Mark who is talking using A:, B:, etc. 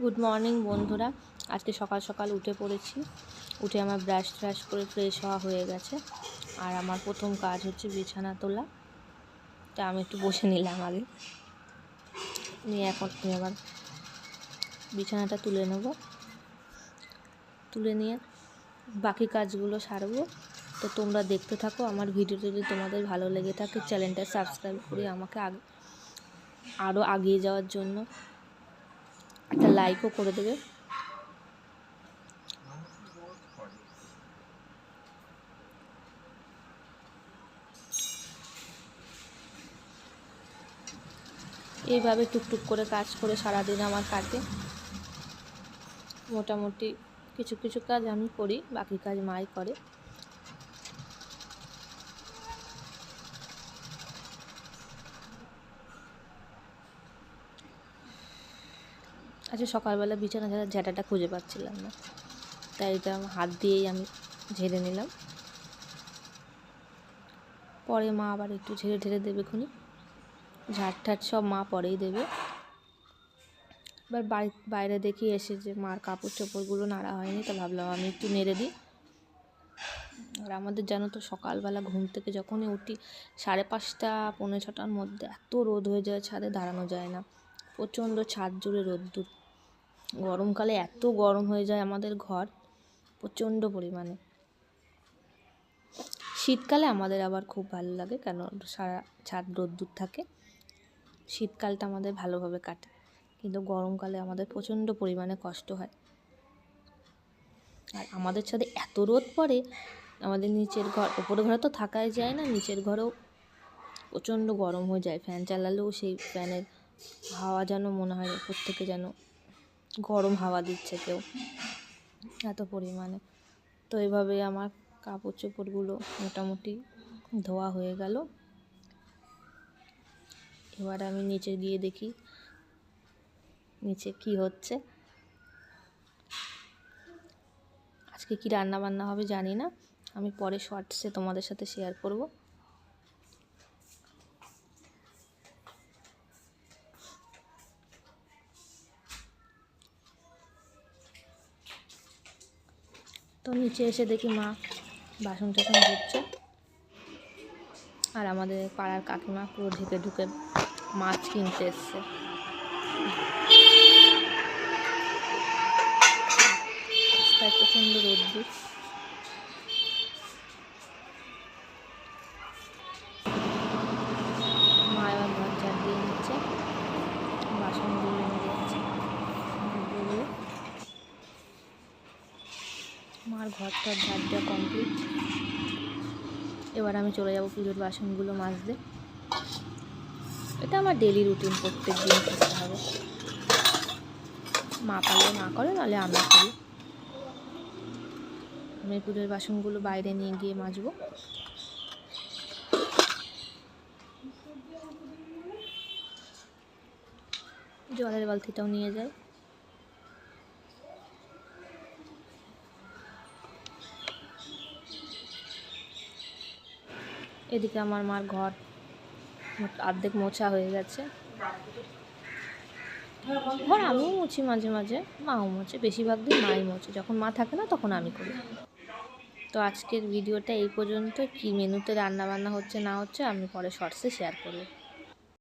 A: Good morning বন্ধুরা। আজকে সকাল সকাল উঠে পড়েছি। উঠে আমার ব্রাশ ট্রাশ করে ফ্রেশ হওয়া হয়ে গেছে। আর আমার প্রথম কাজ হচ্ছে বিছানা তোলা। তা আমি একটু বসে নিলাম আগে, নিয়ে এখন আমি আবার বিছানাটা তুলে নেব। তুলে নিয়ে বাকি কাজগুলো সারবো। তো তোমরা দেখতে থাকো। আমার ভিডিওটা যদি তোমাদের ভালো লেগে থাকে চ্যানেলটা সাবস্ক্রাইব করে আমাকে আরও এগিয়ে যাওয়ার জন্য একটা লাইকও করে দেবে। এইভাবে টুকটুক করে কাজ করে সারাদিন আমার কাটে। মোটামুটি কিছু কিছু কাজ আমি করি, বাকি কাজ মাই করে। আচ্ছা, সকালবেলা বিছানা ঝাঁটাটা খুঁজে পাচ্ছিলাম না, তাই এটা হাত দিয়েই আমি ঝেড়ে নিলাম। পরে মা আবার একটু ঝেড়ে ঝেড়ে দেবে খুনি। ঝাড় ঠাট সব মা পরেই দেবে। এবার বাইরে দেখি এসে যে মার কাপড় চোপড়গুলো নাড়া হয়নি, তা ভাবলাম আমি একটু নেড়ে দিই। আর আমাদের জানো তো সকালবেলা ঘুম থেকে যখনই উঠি 5:30 পৌনে 6টার মধ্যে এত রোদ হয়ে যায়, ছাদে দাঁড়ানো যায় না। প্রচণ্ড ছাদ জুড়ে রোদ্দুর। গরমকালে এত গরম হয়ে যায় আমাদের ঘর প্রচণ্ড পরিমাণে। শীতকালে আমাদের আবার খুব ভালো লাগে, কেন সারা ছাদ রোদ্দুর থাকে। শীতকালটা আমাদের ভালোভাবে কাটে, কিন্তু গরমকালে আমাদের প্রচণ্ড পরিমাণে কষ্ট হয়। আর আমাদের ছাদে এত রোদ পড়ে, আমাদের নিচের ঘর, ওপরের ঘরে তো থাকাই যায় না, নিচের ঘরেও প্রচণ্ড গরম হয়ে যায়। ফ্যান চালালেও সেই ফ্যানের হাওয়া যেন মনে হয় ওপর থেকে যেন গরম হাওয়া দিচ্ছে কেউ, এত পরিমাণে। তো এইভাবে আমার কাপড় চোপড়গুলো মোটামুটি ধোয়া হয়ে গেল। এবার আমি নিচে গিয়ে দেখি নিচে কি হচ্ছে। আজকে কি রান্না বান্না হবে জানি না, আমি পরে শর্টসে তোমাদের সাথে শেয়ার করব। তো নিচে এসে দেখি মা বাসন টাসন ধুচ্ছে, আর আমাদের পাড়ার কাকিমা পুরো ঢেকে ঢুকে মাছ কিনতে এসছে। রাস্তায় প্রচণ্ড রোদ্দুর। মা এবার ঘর ঝাড় দিয়ে নিচ্ছে, বাসনগুলো নিয়ে যাচ্ছে। মার ঘরটা ঝাড় দেওয়া কমপ্লিট। এবার আমি চলে যাব পুজোর বাসনগুলো মাজতে। এটা আমার ডেলি রুটিন, প্রত্যেক দিন করতে হবে। মা পারলে মা করে, নাহলে আমি করি। আমি পুজোর বাসনগুলো বাইরে নিয়ে গিয়ে মাজবো। জলের বালতিটাও নিয়ে যাই। এদিকে আমার মার ঘর অর্ধেক মোছা হয়ে গেছে। ঘর আমিও মুছি মাঝে মাঝে, মাও মোছে, বেশিরভাগ দিন মাই মোছে। যখন মা থাকে না তখন আমি করি। তো আজকের ভিডিওটা এই পর্যন্ত। কি মেনুতে রান্না বান্না হচ্ছে না হচ্ছে আমি পরে শর্টসে শেয়ার করব।